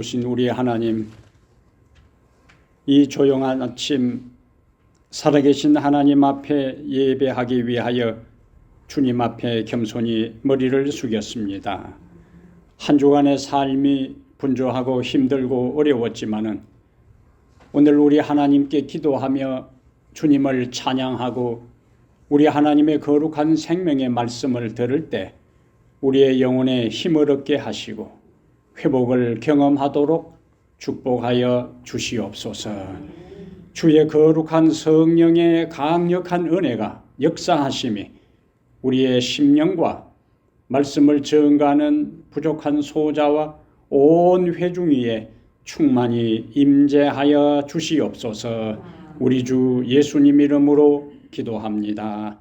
좋으신 우리 하나님, 이 조용한 아침 살아계신 하나님 앞에 예배하기 위하여 주님 앞에 겸손히 머리를 숙였습니다. 한 주간의 삶이 분주하고 힘들고 어려웠지만은 오늘 우리 하나님께 기도하며 주님을 찬양하고 우리 하나님의 거룩한 생명의 말씀을 들을 때 우리의 영혼에 힘을 얻게 하시고 회복을 경험하도록 축복하여 주시옵소서. 주의 거룩한 성령의 강력한 은혜가 역사하심이 우리의 심령과 말씀을 증거하는 부족한 소자와 온 회중 위에 충만히 임재하여 주시옵소서. 우리 주 예수님 이름으로 기도합니다.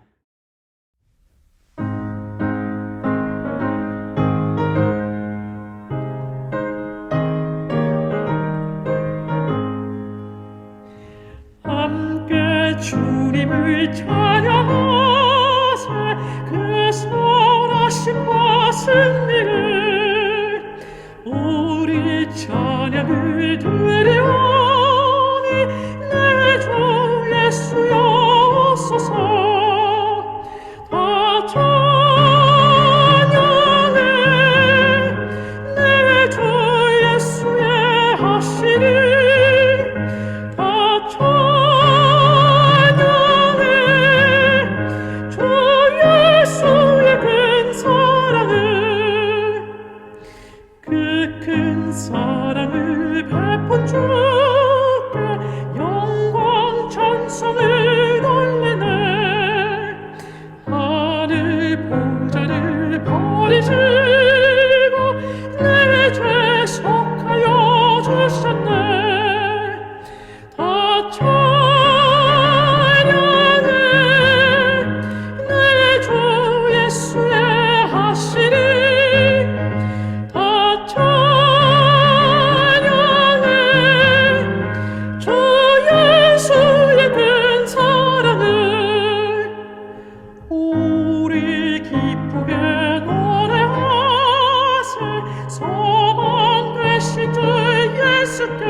함께 주님을 찬양하세. 그 선하심과 승리를 우리 찬양을 드리오니 내 주 예수여소서. 다 찬양해 내 주 예수의 하시니 다 찬양해 주 예수의 큰 사랑을. 그 큰 사랑을 베푼 주께 영광 찬송을 돌리네. 하늘 보좌를 버리시고 내 죄 속하여 주셨네. 다 찬양해 내 주 예수의 하시니 다 찬양해 주 예수의 큰 사랑을. 우리 기쁘게 노래하세. 소망 되신 주 예수께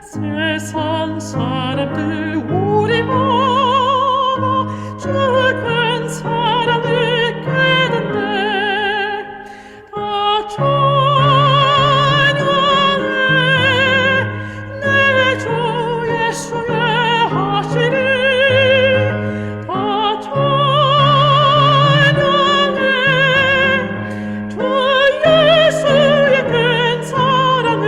세상 사람들 우리 보고 주 큰 사랑을 깨닫네. 다 찬양해 내 주 예수의 하시니 다 찬양해 주 예수의 큰 사랑을.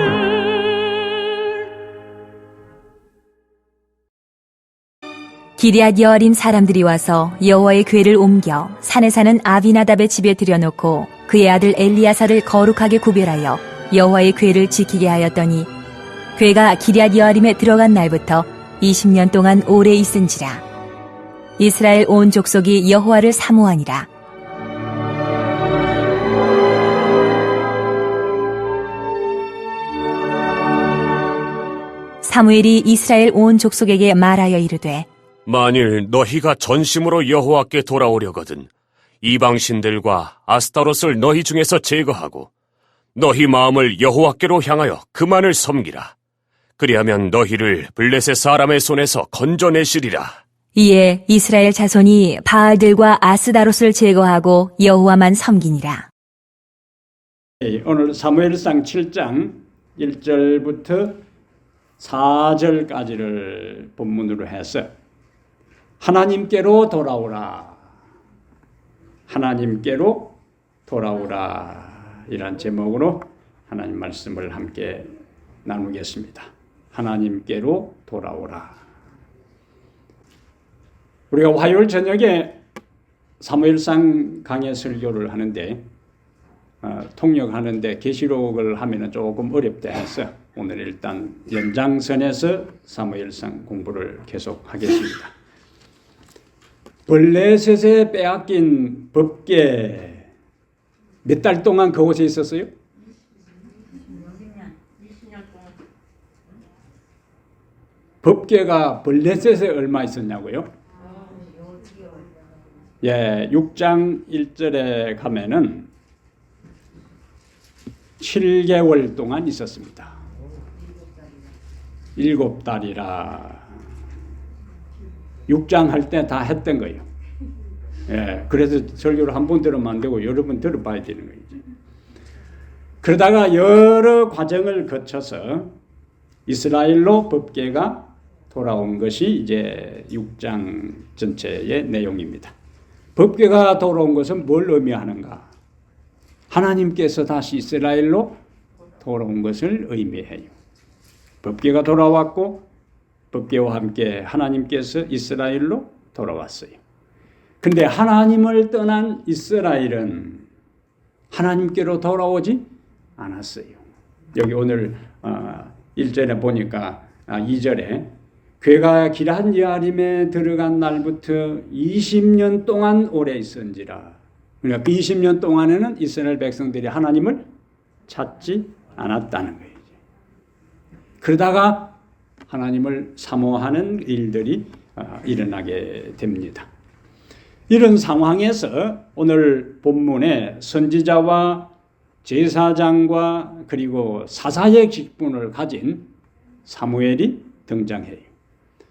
기럇 여아림 사람들이 와서 여호와의 궤를 옮겨 산에 사는 아비나답의 집에 들여놓고 그의 아들 엘리야사를 거룩하게 구별하여 여호와의 궤를 지키게 하였더니 궤가 기럇 여아림에 들어간 날부터 20년 동안 오래 있은지라. 이스라엘 온 족속이 여호와를 사모하니라. 사무엘이 이스라엘 온 족속에게 말하여 이르되 만일 너희가 전심으로 여호와께 돌아오려거든 이방신들과 아스타롯을 너희 중에서 제거하고 너희 마음을 여호와께로 향하여 그만을 섬기라. 그리하면 너희를 블레셋 사람의 손에서 건져내시리라. 이에 이스라엘 자손이 바알들과 아스다롯을 제거하고 여호와만 섬기니라. 오늘 사무엘상 7장 1절부터 4절까지를 본문으로 해서 하나님께로 돌아오라, 하나님께로 돌아오라 이란 제목으로 하나님 말씀을 함께 나누겠습니다. 하나님께로 돌아오라. 우리가 화요일 저녁에 사무엘상 강해 설교를 하는데 통역하는데 계시록을 하면은 조금 어렵다 해서 오늘 일단 연장선에서 사무엘상 공부를 계속하겠습니다. 블레셋에 빼앗긴 법궤 몇 달 동안 그곳에 있었어요? 20년 동안. 법궤가 블레셋에 얼마 있었냐고요? 예, 6장 1절에 가면은 7개월 동안 있었습니다. 7달이라 6장 할 때 다 했던 거예요. 예, 그래서 설교를 한 번 들으면 안 되고 여러 번 들어봐야 되는 거예요. 그러다가 여러 과정을 거쳐서 이스라엘로 법궤가 돌아온 것이 이제 6장 전체의 내용입니다. 법궤가 돌아온 것은 뭘 의미하는가? 하나님께서 다시 이스라엘로 돌아온 것을 의미해요. 법궤가 돌아왔고 법궤와 함께 하나님께서 이스라엘로 돌아왔어요. 근데 하나님을 떠난 이스라엘은 하나님께로 돌아오지 않았어요. 여기 오늘 1절에 보니까 2절에 괴가 기럇 여아림에 들어간 날부터 20년 동안 오래 있은지라. 그러니까 그 20년 동안에는 이스라엘 백성들이 하나님을 찾지 않았다는 거예요. 그러다가 하나님을 사모하는 일들이 일어나게 됩니다. 이런 상황에서 오늘 본문에 선지자와 제사장과 그리고 사사의 직분을 가진 사무엘이 등장해요.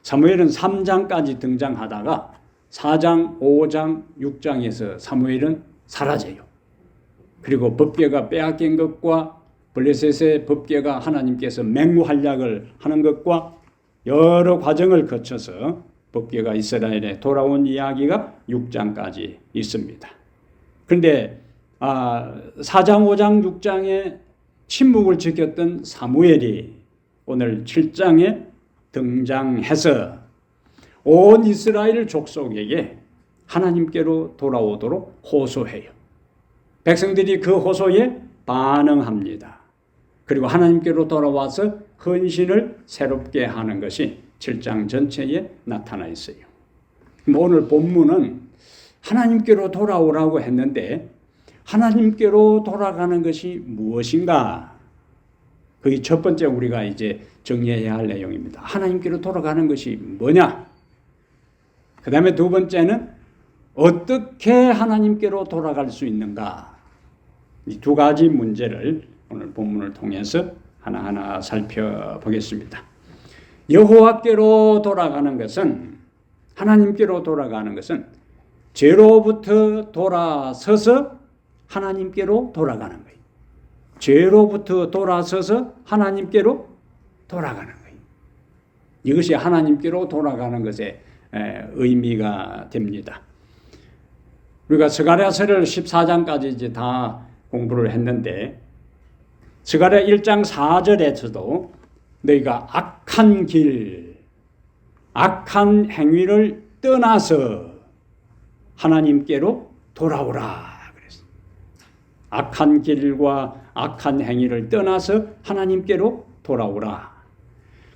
사무엘은 3장까지 등장하다가 4장, 5장, 6장에서 사무엘은 사라져요. 그리고 법궤가 빼앗긴 것과 블레셋의 법궤가 하나님께서 맹무활약을 하는 것과 여러 과정을 거쳐서 법궤가 이스라엘에 돌아온 이야기가 6장까지 있습니다. 그런데 4장, 5장, 6장에 침묵을 지켰던 사무엘이 오늘 7장에 등장해서 온 이스라엘 족속에게 하나님께로 돌아오도록 호소해요. 백성들이 그 호소에 반응합니다. 그리고 하나님께로 돌아와서 헌신을 새롭게 하는 것이 7장 전체에 나타나 있어요. 오늘 본문은 하나님께로 돌아오라고 했는데 하나님께로 돌아가는 것이 무엇인가? 그게 첫 번째 우리가 이제 정리해야 할 내용입니다. 하나님께로 돌아가는 것이 뭐냐? 그 다음에 두 번째는 어떻게 하나님께로 돌아갈 수 있는가? 이 두 가지 문제를 오늘 본문을 통해서 하나하나 살펴보겠습니다. 여호와께로 돌아가는 것은, 하나님께로 돌아가는 것은 죄로부터 돌아서서 하나님께로 돌아가는 거예요. 죄로부터 돌아서서 하나님께로 돌아가는 거예요. 이것이 하나님께로 돌아가는 것의 의미가 됩니다. 우리가 스가랴서를 14장까지 이제 다 공부를 했는데 스가랴 1장 4절에서도 너희가 악한 길, 악한 행위를 떠나서 하나님께로 돌아오라 그랬어요. 악한 길과 악한 행위를 떠나서 하나님께로 돌아오라.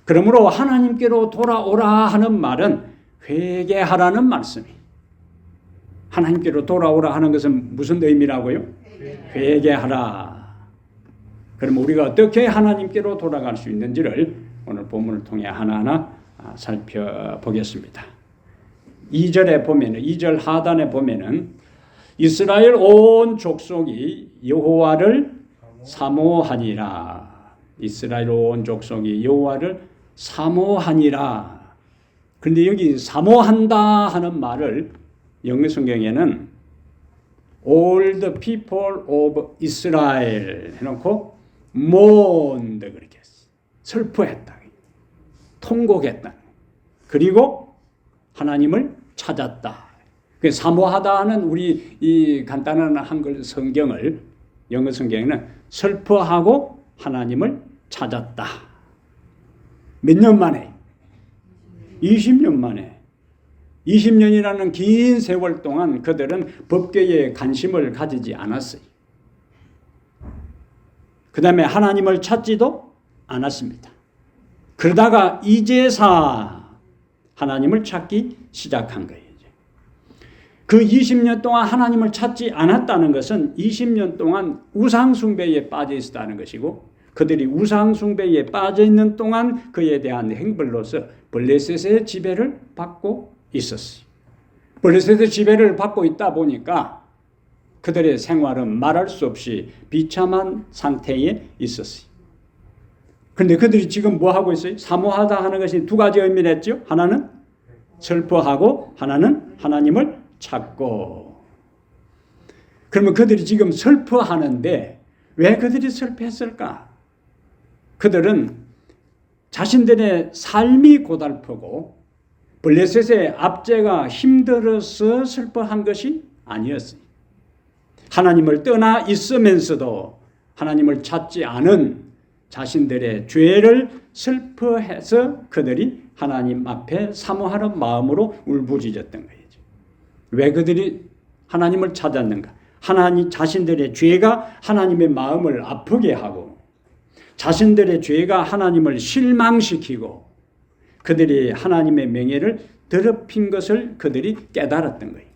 그러므로 하나님께로 돌아오라 하는 말은 회개하라는 말씀이에요. 하나님께로 돌아오라 하는 것은 무슨 의미라고요? 회개하라. 그럼 우리가 어떻게 하나님께로 돌아갈 수 있는지를 오늘 본문을 통해 하나하나 살펴보겠습니다. 2절에 보면은, 2절 하단에 보면은 이스라엘 온 족속이 여호와를 사모하니라. 이스라엘 온 족속이 여호와를 사모하니라. 그런데 여기 사모한다 하는 말을 영어 성경에는 all the people of Israel 해놓고 mourned 그렇게 했어요. 슬퍼했다. 통곡했다. 그리고 하나님을 찾았다. 그 사모하다는 우리 이 간단한 한글 성경을 영어 성경에는 슬퍼하고 하나님을 찾았다. 몇 년 만에? 20년 만에. 20년이라는 긴 세월 동안 그들은 법궤에 관심을 가지지 않았어요. 그 다음에 하나님을 찾지도 않았습니다. 그러다가 이제사 하나님을 찾기 시작한 거예요. 그 20년 동안 하나님을 찾지 않았다는 것은 20년 동안 우상숭배에 빠져 있었다는 것이고, 그들이 우상숭배에 빠져 있는 동안 그에 대한 행벌로서 블레셋의 지배를 받고 있었어요. 블레셋의 지배를 받고 있다 보니까 그들의 생활은 말할 수 없이 비참한 상태에 있었어요. 그런데 그들이 지금 뭐 하고 있어요? 사모하다 하는 것이 두 가지 의미를 했죠. 하나는 슬퍼하고 하나는 하나님을 찾고. 그러면 그들이 지금 슬퍼하는데 왜 그들이 슬퍼했을까? 그들은 자신들의 삶이 고달프고 블레셋의 압제가 힘들어서 슬퍼한 것이 아니었어요. 하나님을 떠나 있으면서도 하나님을 찾지 않은 자신들의 죄를 슬퍼해서 그들이 하나님 앞에 사모하는 마음으로 울부짖었던 거예요. 왜 그들이 하나님을 찾았는가? 하나님 자신들의 죄가 하나님의 마음을 아프게 하고 자신들의 죄가 하나님을 실망시키고 그들이 하나님의 명예를 더럽힌 것을 그들이 깨달았던 거예요.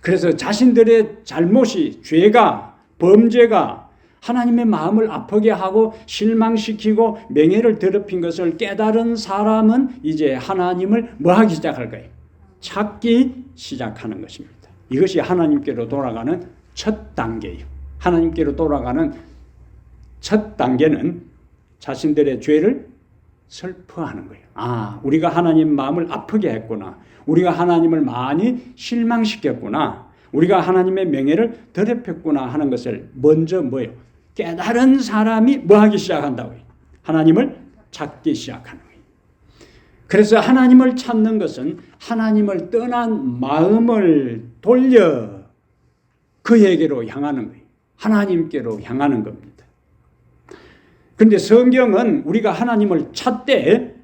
그래서 자신들의 잘못이 죄가 범죄가 하나님의 마음을 아프게 하고 실망시키고 명예를 더럽힌 것을 깨달은 사람은 이제 하나님을 뭐 하기 시작할 거예요? 찾기 시작하는 것입니다. 이것이 하나님께로 돌아가는 첫 단계예요. 하나님께로 돌아가는 첫 단계는 자신들의 죄를 슬퍼하는 거예요. 아, 우리가 하나님 마음을 아프게 했구나. 우리가 하나님을 많이 실망시켰구나. 우리가 하나님의 명예를 더럽혔구나 하는 것을 먼저 뭐예요? 깨달은 사람이 뭐 하기 시작한다고요? 하나님을 찾기 시작하는 거예요. 그래서 하나님을 찾는 것은 하나님을 떠난 마음을 돌려 그에게로 향하는 거예요. 하나님께로 향하는 겁니다. 그런데 성경은 우리가 하나님을 찾되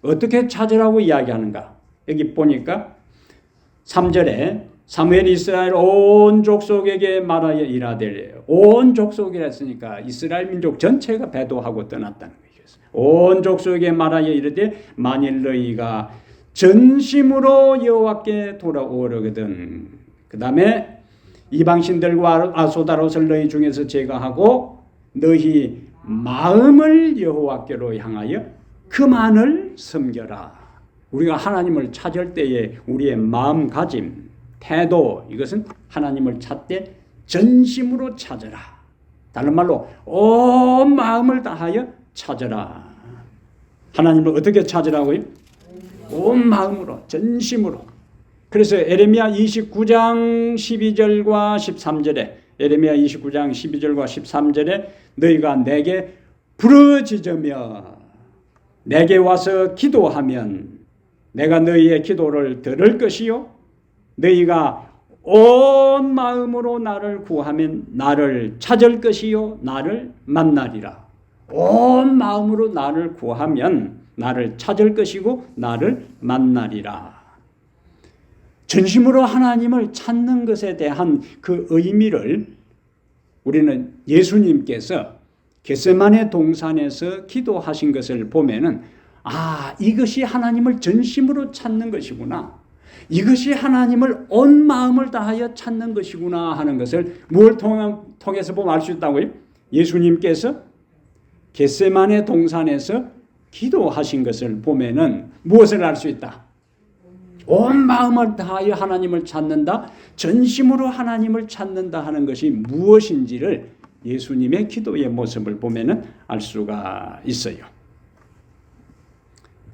어떻게 찾으라고 이야기하는가? 여기 보니까 3절에 사무엘이 이스라엘 온 족속에게 말하여 이르되, 온 족속이라 했으니까 이스라엘 민족 전체가 배도하고 떠났다는 거예요. 온 족속에게 말하여 이르되 만일 너희가 전심으로 여호와께 돌아오려거든. 그 다음에 이방신들과 아소다롯을 너희 중에서 제거하고 너희 마음을 여호와께로 향하여 그만을 섬겨라. 우리가 하나님을 찾을 때에 우리의 마음가짐, 태도, 이것은 하나님을 찾되 전심으로 찾으라. 다른 말로 온 마음을 다하여 찾으라. 하나님을 어떻게 찾으라고요? 온 마음으로, 전심으로. 그래서 에레미야 29장 12절과 13절에 에레미야 29장 12절과 13절에 너희가 내게 부르짖으며 내게 와서 기도하면 내가 너희의 기도를 들을 것이요 너희가 온 마음으로 나를 구하면 나를 찾을 것이요 나를 만나리라. 온 마음으로 나를 구하면 나를 찾을 것이고 나를 만나리라. 전심으로 하나님을 찾는 것에 대한 그 의미를 우리는 예수님께서 겟세마네 동산에서 기도하신 것을 보면은 아, 이것이 하나님을 전심으로 찾는 것이구나. 이것이 하나님을 온 마음을 다하여 찾는 것이구나 하는 것을 무엇을 통해서 보면 알 수 있다고요? 예수님께서 겟세마네 동산에서 기도하신 것을 보면은 무엇을 알 수 있다? 온 마음을 다하여 하나님을 찾는다, 전심으로 하나님을 찾는다 하는 것이 무엇인지를 예수님의 기도의 모습을 보면은 알 수가 있어요.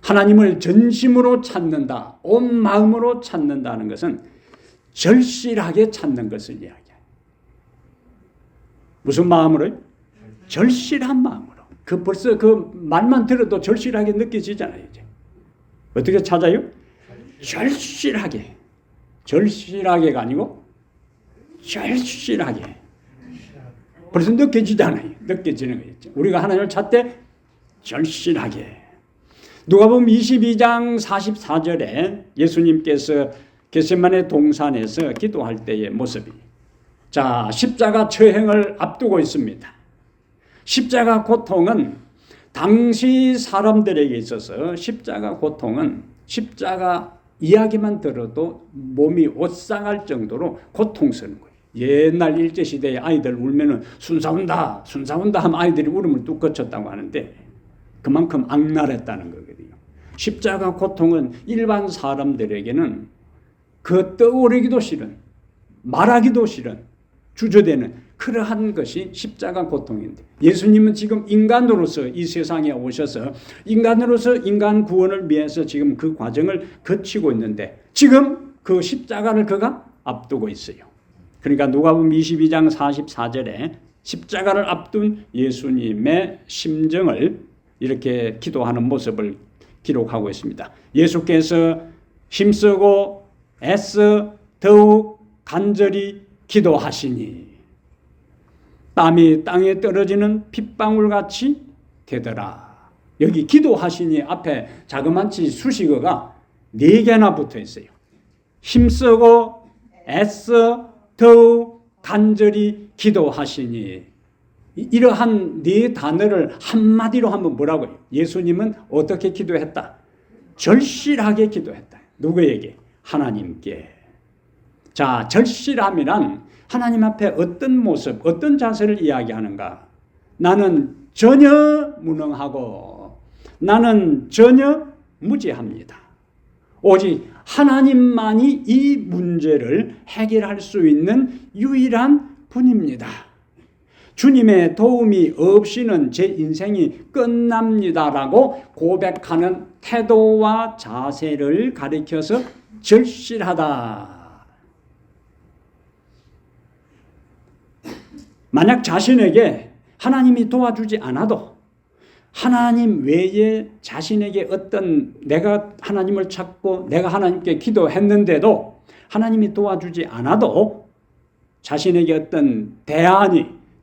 하나님을 전심으로 찾는다, 온 마음으로 찾는다는 것은 절실하게 찾는 것을 이야기해요. 무슨 마음으로요? 절실한 마음으로. 벌써 그 말만 들어도 절실하게 느껴지잖아요. 이제. 어떻게 찾아요? 절실하게. 절실하게가 아니고 절실하게. 벌써 느껴지잖아요. 느껴지는 거죠. 우리가 하나님을 찾되 절실하게. 누가복음 22장 44절에 예수님께서 겟세마네 동산에서 기도할 때의 모습이. 자, 십자가 처형을 앞두고 있습니다. 십자가 고통은 당시 사람들에게 있어서 십자가 고통은 십자가 이야기만 들어도 몸이 오싹할 정도로 고통스러운 거예요. 옛날 일제시대에 아이들 울면은 순사운다 하면 아이들이 울음을 뚝 거쳤다고 하는데 그만큼 악랄했다는 거거든요. 십자가 고통은 일반 사람들에게는 그 떠오르기도 싫은, 말하기도 싫은 주저되는 그러한 것이 십자가 고통인데, 예수님은 지금 인간으로서 이 세상에 오셔서 인간으로서 인간 구원을 위해서 지금 그 과정을 거치고 있는데, 지금 그 십자가를 그가 앞두고 있어요. 그러니까 누가복음 22장 44절에 십자가를 앞둔 예수님의 심정을 이렇게 기도하는 모습을 기록하고 있습니다. 예수께서 힘쓰고 애써 더욱 간절히 기도하시니 땀이 땅에 떨어지는 핏방울같이 되더라. 여기 기도하시니 앞에 자그마치 수식어가 4개나 붙어 있어요. 힘쓰고 애써 더욱 간절히 기도하시니, 이러한 4단어를 한마디로 하면 뭐라고 해요? 예수님은 어떻게 기도했다? 절실하게 기도했다. 누구에게? 하나님께. 자, 절실함이란 하나님 앞에 어떤 모습, 어떤 자세를 이야기하는가? 나는 전혀 무능하고 나는 전혀 무지합니다. 오직 하나님만이 이 문제를 해결할 수 있는 유일한 분입니다. 주님의 도움이 없이는 제 인생이 끝납니다라고 고백하는 태도와 자세를 가리켜서 절실하다. 만약 자신에게 하나님이 도와주지 않아도, 하나님 외에 자신에게 내가 하나님을 찾고 내가 하나님께 기도했는데도 하나님이 도와주지 않아도 자신에게 어떤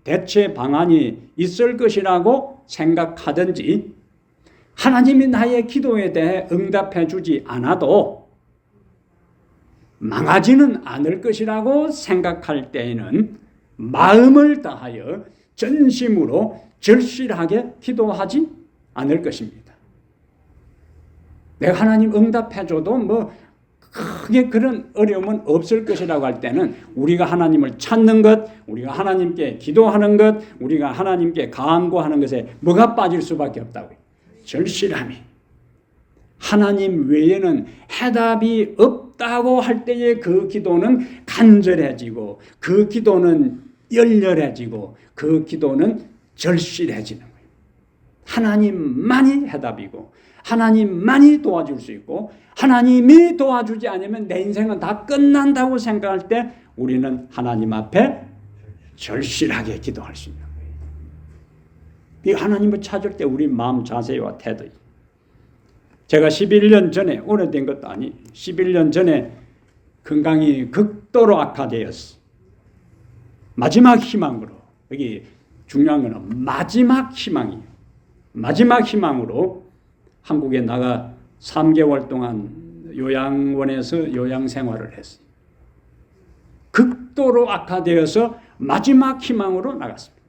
대체 방안이 있을 것이라고 생각하든지, 하나님이 나의 기도에 대해 응답해 주지 않아도 망하지는 않을 것이라고 생각할 때에는 마음을 다하여 전심으로 절실하게 기도하지 않을 것입니다. 내가 하나님 응답해줘도 크게 그런 어려움은 없을 것이라고 할 때는 우리가 하나님을 찾는 것, 우리가 하나님께 기도하는 것, 우리가 하나님께 간구하는 것에 뭐가 빠질 수밖에 없다고요? 절실함이. 하나님 외에는 해답이 없다고 할 때에 그 기도는 간절해지고, 그 기도는 열렬해지고, 그 기도는 절실해지는 거예요. 하나님만이 해답이고 하나님만이 도와줄 수 있고, 하나님이 도와주지 않으면 내 인생은 다 끝난다고 생각할 때 우리는 하나님 앞에 절실하게 기도할 수 있는 거예요. 이 하나님을 찾을 때 우리 마음 자세와 태도. 제가 11년 전에, 오래된 것도 아니 11년 전에 건강이 극도로 악화되었어. 마지막 희망으로, 여기 중요한 것은 마지막 희망이에요. 마지막 희망으로 한국에 나가 3개월 동안 요양원에서 요양 생활을 했어요. 극도로 악화되어서 마지막 희망으로 나갔습니다.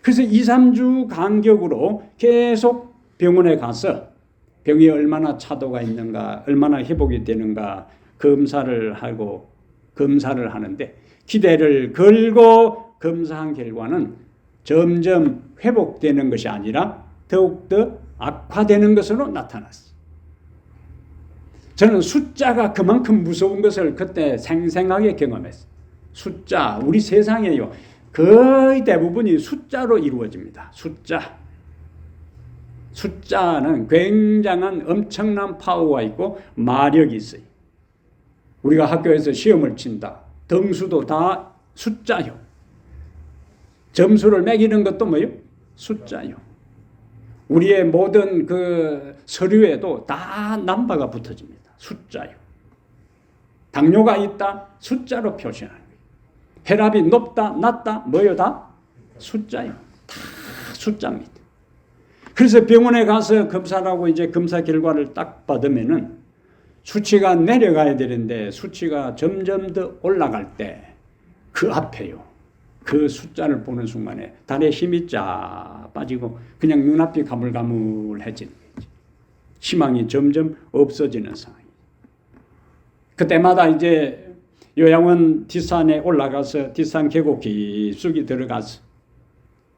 그래서 2, 3주 간격으로 계속 병원에 가서 병이 얼마나 차도가 있는가, 얼마나 회복이 되는가 검사를 하는데, 기대를 걸고 검사한 결과는 점점 회복되는 것이 아니라 더욱더 악화되는 것으로 나타났어요. 저는 숫자가 그만큼 무서운 것을 그때 생생하게 경험했어요. 숫자, 우리 세상에요, 거의 대부분이 숫자로 이루어집니다. 숫자는 굉장한 엄청난 파워가 있고 마력이 있어요. 우리가 학교에서 시험을 친다. 등수도 다 숫자요. 점수를 매기는 것도 뭐요? 숫자요. 우리의 모든 그 서류에도 다 넘버가 붙어집니다. 숫자요. 당뇨가 있다, 숫자로 표시하는 거예요. 혈압이 높다, 낮다, 뭐요? 다 숫자요. 다 숫자입니다. 그래서 병원에 가서 검사를 하고 이제 검사 결과를 딱 받으면은 수치가 내려가야 되는데 수치가 점점 더 올라갈 때 그 앞에요, 그 숫자를 보는 순간에 다리에 힘이 쫙 빠지고 그냥 눈앞이 가물가물해지는 거지. 희망이 점점 없어지는 상황이. 그때마다 이제 요양원 뒷산에 올라가서 뒷산 계곡 깊숙이 들어가서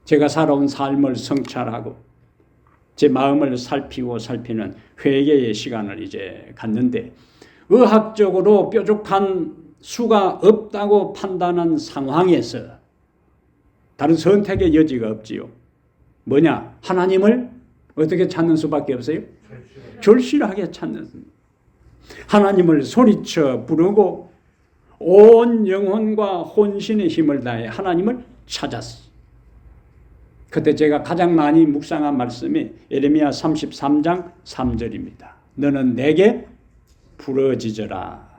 제가 살아온 삶을 성찰하고 제 마음을 살피는 회개의 시간을 이제 갖는데, 의학적으로 뾰족한 수가 없다고 판단한 상황에서 다른 선택의 여지가 없지요. 뭐냐? 하나님을 어떻게 찾는 수밖에 없어요? 절실하게 찾는. 하나님을 소리쳐 부르고 온 영혼과 혼신의 힘을 다해 하나님을 찾았어요. 그때 제가 가장 많이 묵상한 말씀이 예레미야 33장 3절입니다. 너는 내게 부르짖으라.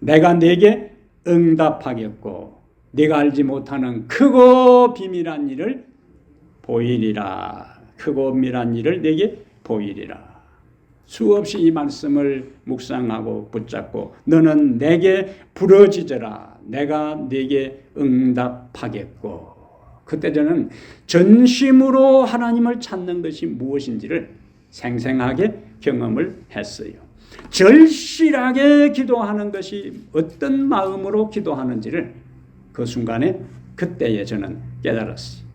내가 내게 응답하겠고 네가 알지 못하는 크고 비밀한 일을 보이리라. 크고 비밀한 일을 내게 보이리라. 수없이 이 말씀을 묵상하고 붙잡고 너는 내게 부르짖으라. 내가 네게 응답하겠고. 그때 저는 전심으로 하나님을 찾는 것이 무엇인지를 생생하게 경험을 했어요. 절실하게 기도하는 것이 어떤 마음으로 기도하는지를 그 순간에 그때에 저는 깨달았어요.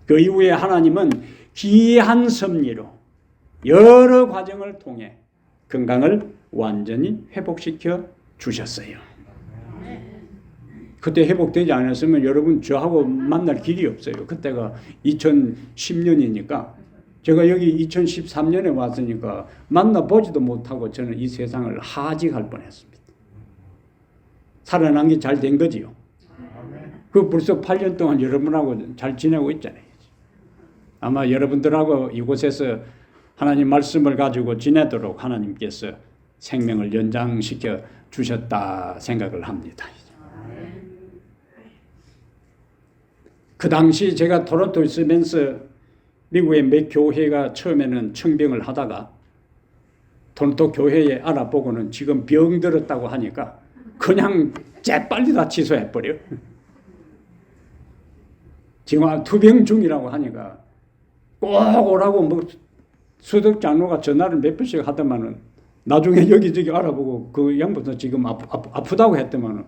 그 이후에 하나님은 귀한 섭리로 여러 과정을 통해 건강을 완전히 회복시켜 주셨어요. 그때 회복되지 않았으면 여러분 저하고 만날 길이 없어요. 그때가 2010년이니까 제가 여기 2013년에 왔으니까 만나보지도 못하고 저는 이 세상을 하직할 뻔했습니다. 살아난 게 잘 된 거지요. 그 벌써 8년 동안 여러분하고 잘 지내고 있잖아요. 아마 여러분들하고 이곳에서 하나님 말씀을 가지고 지내도록 하나님께서 생명을 연장시켜 주셨다 생각을 합니다. 그 당시 제가 토론토에 있으면서 미국의 몇 교회가 처음에는 청병을 하다가 토론토 교회에 알아보고는 지금 병 들었다고 하니까 그냥 재빨리 다 취소해버려. 지금 투병 중이라고 하니까 꼭 오라고 뭐 수석 장로가 전화를 몇 번씩 하더만은 나중에 여기저기 알아보고 그 양반도 지금 아프다고 했더만은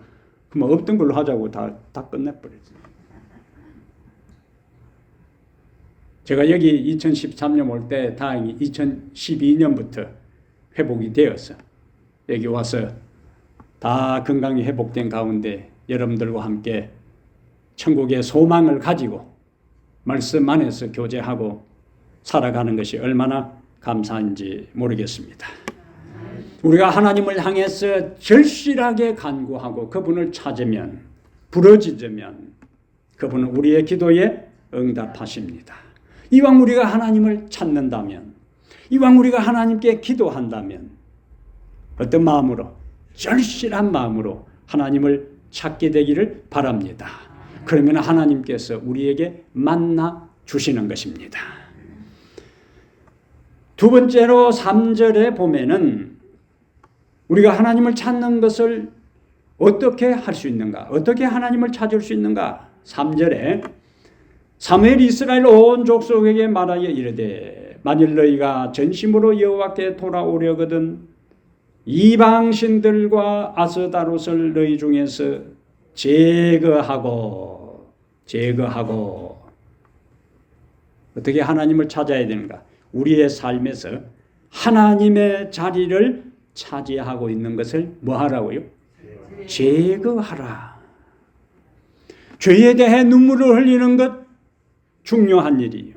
그만 없던 걸로 하자고 다 끝내버렸어요. 제가 여기 2013년 올 때 다행히 2012년부터 회복이 되어서 여기 와서 다 건강이 회복된 가운데 여러분들과 함께 천국의 소망을 가지고 말씀 안에서 교제하고 살아가는 것이 얼마나 감사한지 모르겠습니다. 우리가 하나님을 향해서 절실하게 간구하고 그분을 찾으면 부르짖으면 그분은 우리의 기도에 응답하십니다. 이왕 우리가 하나님을 찾는다면, 이왕 우리가 하나님께 기도한다면 어떤 마음으로? 절실한 마음으로 하나님을 찾게 되기를 바랍니다. 그러면 하나님께서 우리에게 만나 주시는 것입니다. 두 번째로 3절에 보면은 우리가 하나님을 찾는 것을 어떻게 할 수 있는가? 어떻게 하나님을 찾을 수 있는가? 3절에 사무엘이 이스라엘 온 족속에게 말하여 이르되 만일 너희가 전심으로 여호와께 돌아오려거든 이방신들과 아스다롯을 너희 중에서 제거하고 어떻게 하나님을 찾아야 되는가? 우리의 삶에서 하나님의 자리를 차지하고 있는 것을 뭐 하라고요? 제거하라. 죄에 대해 눈물을 흘리는 것 중요한 일이에요.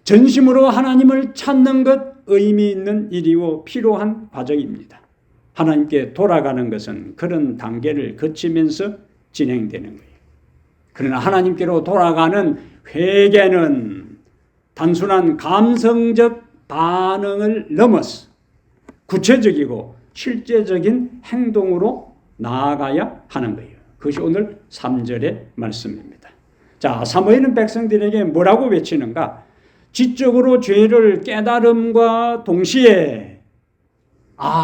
전심으로 하나님을 찾는 것 의미 있는 일이고 필요한 과정입니다. 하나님께 돌아가는 것은 그런 단계를 거치면서 진행되는 거예요. 그러나 하나님께로 돌아가는 회개는 단순한 감성적 반응을 넘어서 구체적이고 실제적인 행동으로 나아가야 하는 거예요. 그것이 오늘 3절의 말씀입니다. 자, 사무엘은 백성들에게 뭐라고 외치는가? 지적으로 죄를 깨달음과 동시에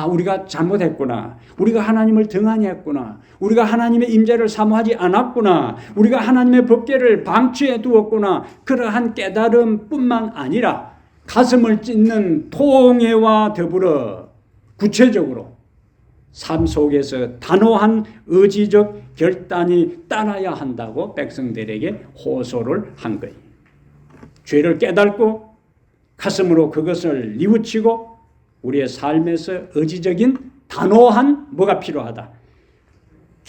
우리가 잘못했구나. 우리가 하나님을 등한히 했구나. 우리가 하나님의 임재를 사모하지 않았구나. 우리가 하나님의 법궤를 방치해 두었구나. 그러한 깨달음뿐만 아니라 가슴을 찢는 통회와 더불어 구체적으로 삶 속에서 단호한 의지적 결단이 따라야 한다고 백성들에게 호소를 한 거예요. 죄를 깨닫고 가슴으로 그것을 뉘우치고 우리의 삶에서 의지적인 단호한 뭐가 필요하다.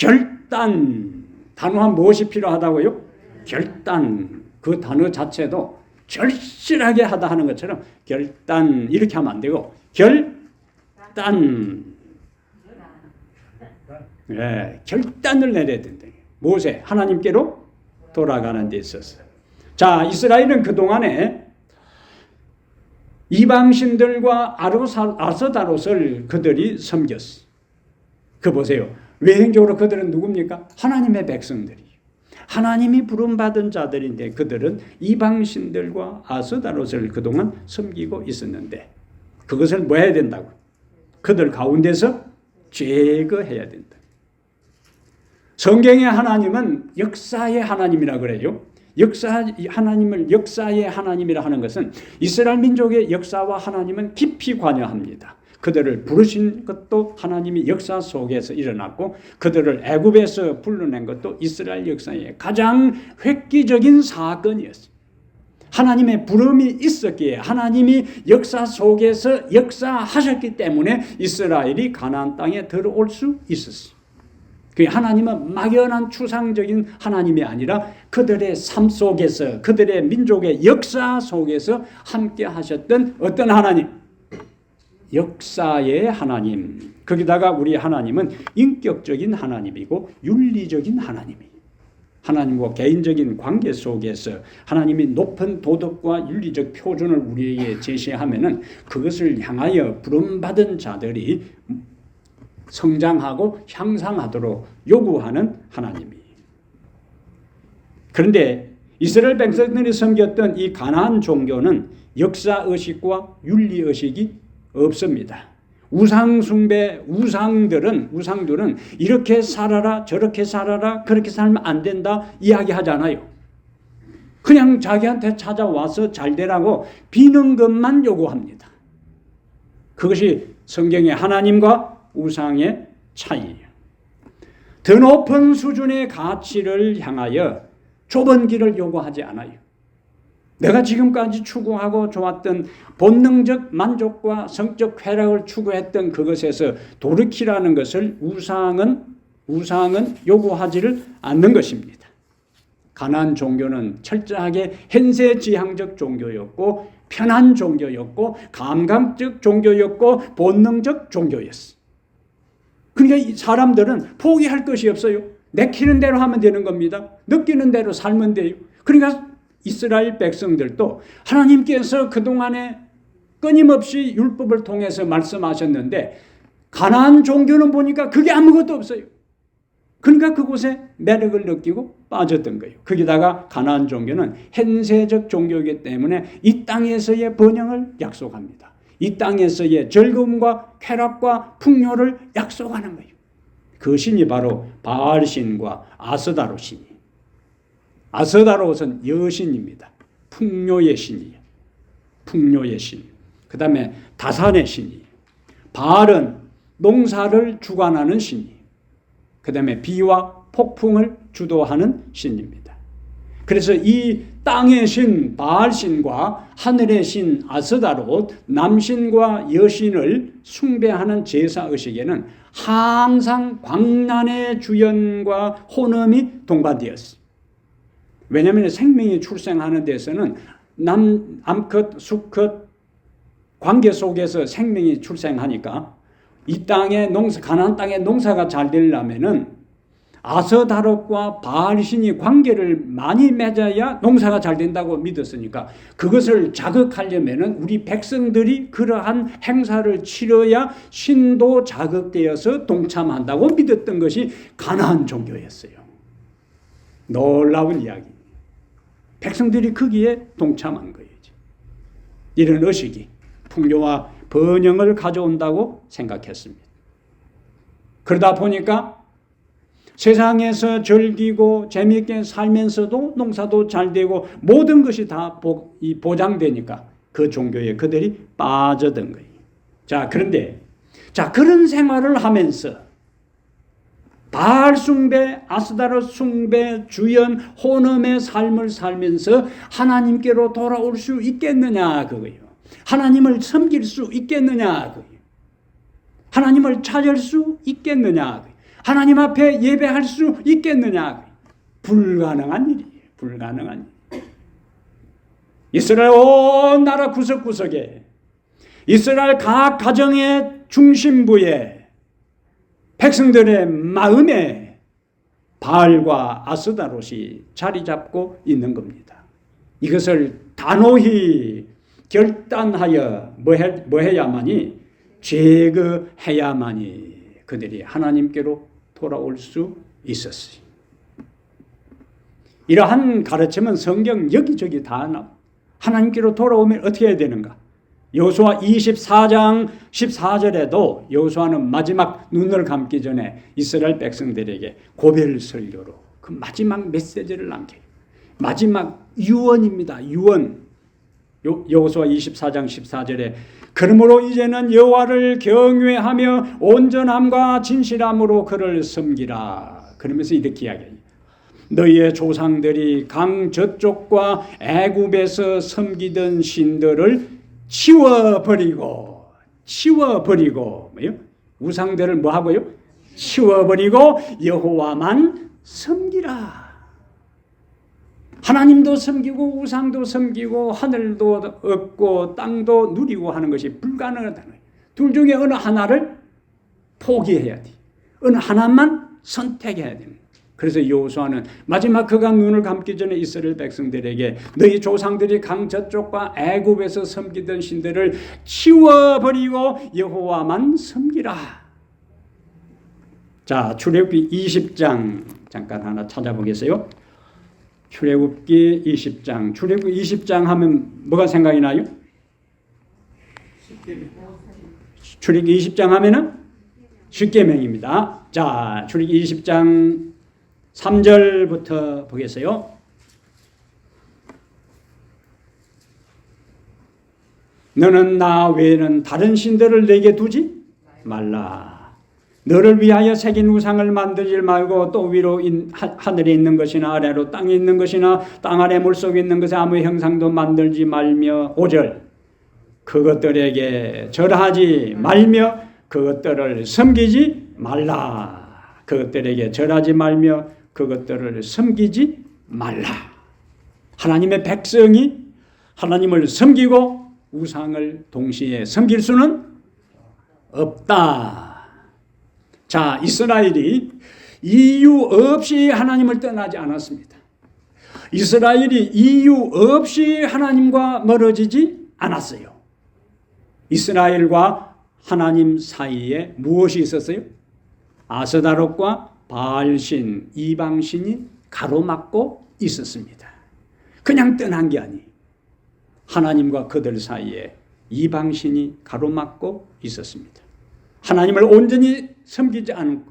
결단. 단호한 무엇이 필요하다고요? 결단. 그 단어 자체도 절실하게 하다 하는 것처럼 결단 이렇게 하면 안 되고 결단. 네, 결단을 내려야 된다. 무엇에? 하나님께로 돌아가는 데 있어서. 자, 이스라엘은 그동안에 이방신들과 아스다롯을 그들이 섬겼어요. 그 보세요. 외형적으로 그들은 누굽니까? 하나님의 백성들이. 하나님이 부름받은 자들인데 그들은 이방신들과 아스다롯을 그동안 섬기고 있었는데 그것을 뭐 해야 된다고? 그들 가운데서 제거해야 된다. 성경의 하나님은 역사의 하나님이라 그래요. 하나님을 역사의 하나님이라 하는 것은 이스라엘 민족의 역사와 하나님은 깊이 관여합니다. 그들을 부르신 것도 하나님이 역사 속에서 일어났고 그들을 애굽에서 불러낸 것도 이스라엘 역사의 가장 획기적인 사건이었어요. 하나님의 부름이 있었기에 하나님이 역사 속에서 역사하셨기 때문에 이스라엘이 가나안 땅에 들어올 수 있었어요. 하나님은 막연한 추상적인 하나님이 아니라 그들의 삶 속에서 그들의 민족의 역사 속에서 함께 하셨던 어떤 하나님? 역사의 하나님. 거기다가 우리 하나님은 인격적인 하나님이고 윤리적인 하나님이에요. 하나님과 개인적인 관계 속에서 하나님이 높은 도덕과 윤리적 표준을 우리에게 제시하면은 그것을 향하여 부름받은 자들이 성장하고 향상하도록 요구하는 하나님이에요. 그런데 이스라엘 백성들이 섬겼던 이 가나안 종교는 역사의식과 윤리의식이 없습니다. 우상숭배, 우상들은 이렇게 살아라, 저렇게 살아라, 그렇게 살면 안 된다 이야기하잖아요. 그냥 자기한테 찾아와서 잘 되라고 비는 것만 요구합니다. 그것이 성경의 하나님과 우상의 차이예요. 더 높은 수준의 가치를 향하여 좁은 길을 요구하지 않아요. 내가 지금까지 추구하고 좋았던 본능적 만족과 성적 쾌락을 추구했던 그것에서 돌이키라는 것을 우상은 요구하지를 않는 것입니다. 가나안 종교는 철저하게 현세지향적 종교였고 편한 종교였고 감각적 종교였고 본능적 종교였어요. 그러니까 이 사람들은 포기할 것이 없어요. 내키는 대로 하면 되는 겁니다. 느끼는 대로 살면 돼요. 그러니까 이스라엘 백성들도 하나님께서 그동안에 끊임없이 율법을 통해서 말씀하셨는데 가나안 종교는 보니까 그게 아무것도 없어요. 그러니까 그곳에 매력을 느끼고 빠졌던 거예요. 거기다가 가나안 종교는 현세적 종교이기 때문에 이 땅에서의 번영을 약속합니다. 이 땅에서의 즐거움과 쾌락과 풍요를 약속하는 거예요. 그 신이 바로 바알신과 아스다롯신이에요. 아스다롯은 여신입니다. 풍요의 신이에요. 풍요의 신. 그 다음에 다산의 신이에요. 바알은 농사를 주관하는 신이에요. 그 다음에 비와 폭풍을 주도하는 신입니다. 그래서 이 땅의 신 바알신과 하늘의 신 아스다롯, 남신과 여신을 숭배하는 제사의식에는 항상 광란의 주연과 혼음이 동반되었어요. 왜냐하면 생명이 출생하는 데서는 암컷, 수컷 관계 속에서 생명이 출생하니까 이 땅의 가나안 땅의 농사가 잘 되려면은 아스다롯과 바알신이 관계를 많이 맺어야 농사가 잘 된다고 믿었으니까 그것을 자극하려면은 우리 백성들이 그러한 행사를 치러야 신도 자극되어서 동참한다고 믿었던 것이 가나안 종교였어요. 놀라운 이야기. 백성들이 거기에 동참한 거예요. 이런 의식이 풍요와 번영을 가져온다고 생각했습니다. 그러다 보니까 세상에서 즐기고 재미있게 살면서도 농사도 잘 되고 모든 것이 다 보장되니까 그 종교에 그들이 빠져든 거예요. 자, 그런데 그런 생활을 하면서 바알 숭배, 아스다롯 숭배, 주연, 혼음의 삶을 살면서 하나님께로 돌아올 수 있겠느냐 그거예요. 하나님을 섬길 수 있겠느냐 그거예요. 하나님을 찾을 수 있겠느냐. 하나님 앞에 예배할 수 있겠느냐? 불가능한 일이에요. 불가능한 일. 이스라엘 온 나라 구석구석에, 이스라엘 각 가정의 중심부에, 백성들의 마음에 바알과 아스다롯이 자리 잡고 있는 겁니다. 이것을 단호히 결단하여 뭐 해야만이, 제거해야만이 그들이 하나님께로 돌아올 수 있었어요. 이러한 가르침은 성경 여기저기 다 나옵니다. 하나님께로 돌아오면 어떻게 해야 되는가? 여호수아 24장 14절에도 여호수아는 마지막 눈을 감기 전에 이스라엘 백성들에게 고별 설교로 그 마지막 메시지를 남겨요. 마지막 유언입니다. 유언. 여호수아 24장 14절에 그러므로 이제는 여호와를 경외하며 온전함과 진실함으로 그를 섬기라. 그러면서 이렇게 이야기해요. 너희의 조상들이 강 저쪽과 애굽에서 섬기던 신들을 치워버리고 뭐요? 우상들을 뭐 하고요? 치워버리고 여호와만 섬기라. 하나님도 섬기고 우상도 섬기고 하늘도 얻고 땅도 누리고 하는 것이 불가능하다는 거예요. 둘 중에 어느 하나를 포기해야 돼. 어느 하나만 선택해야 됩니다. 그래서 여호수아는 마지막 그가 눈을 감기 전에 이스라엘 백성들에게 너희 조상들이 강 저쪽과 애굽에서 섬기던 신들을 치워버리고 여호와만 섬기라. 자, 출애굽기 20장 잠깐 하나 찾아보겠어요. 출애굽기 20장. 출애굽기 20장 하면 뭐가 생각이 나요? 출애굽기 20장 하면은 십계명입니다. 자, 출애굽기 20장 3절부터 보겠어요. 너는 나 외에는 다른 신들을 내게 두지 말라. 너를 위하여 새긴 우상을 만들지 말고 또 위로 하늘에 있는 것이나 아래로 땅에 있는 것이나 땅 아래 물속에 있는 것에 아무 형상도 만들지 말며 5절 그것들에게 절하지 말며 그것들을 섬기지 말라. 그것들에게 절하지 말며 그것들을 섬기지 말라. 하나님의 백성이 하나님을 섬기고 우상을 동시에 섬길 수는 없다. 자, 이스라엘이 이유 없이 하나님을 떠나지 않았습니다. 이스라엘이 이유 없이 하나님과 멀어지지 않았어요. 이스라엘과 하나님 사이에 무엇이 있었어요? 아스다롯과 바알신, 이방신이 가로막고 있었습니다. 그냥 떠난 게 아니에요. 하나님과 그들 사이에 이방신이 가로막고 있었습니다. 하나님을 온전히 섬기지 않고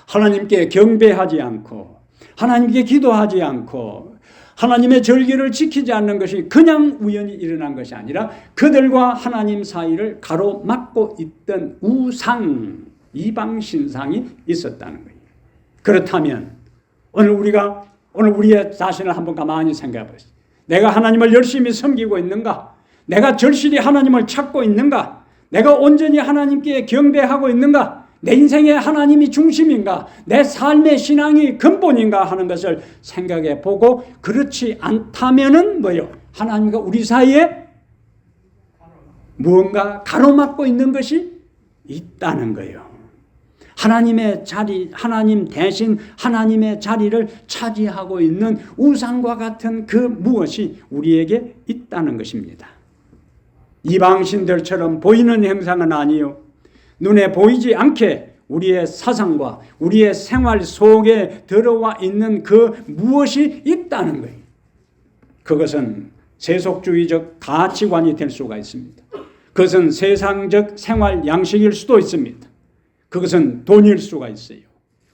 하나님께 경배하지 않고 하나님께 기도하지 않고 하나님의 절기를 지키지 않는 것이 그냥 우연히 일어난 것이 아니라 그들과 하나님 사이를 가로막고 있던 우상, 이방 신상이 있었다는 거예요. 그렇다면 오늘 우리의 자신을 한번 가만히 생각해 보세요. 내가 하나님을 열심히 섬기고 있는가? 내가 절실히 하나님을 찾고 있는가? 내가 온전히 하나님께 경배하고 있는가? 내 인생에 하나님이 중심인가? 내 삶의 신앙이 근본인가 하는 것을 생각해 보고 그렇지 않다면은 뭐요? 하나님과 우리 사이에 무언가 가로막고 있는 것이 있다는 거예요. 하나님의 자리, 하나님 대신 하나님의 자리를 차지하고 있는 우상과 같은 그 무엇이 우리에게 있다는 것입니다. 이방신들처럼 보이는 형상은 아니요. 눈에 보이지 않게 우리의 사상과 우리의 생활 속에 들어와 있는 그 무엇이 있다는 거예요. 그것은 세속주의적 가치관이 될 수가 있습니다. 그것은 세상적 생활 양식일 수도 있습니다. 그것은 돈일 수가 있어요.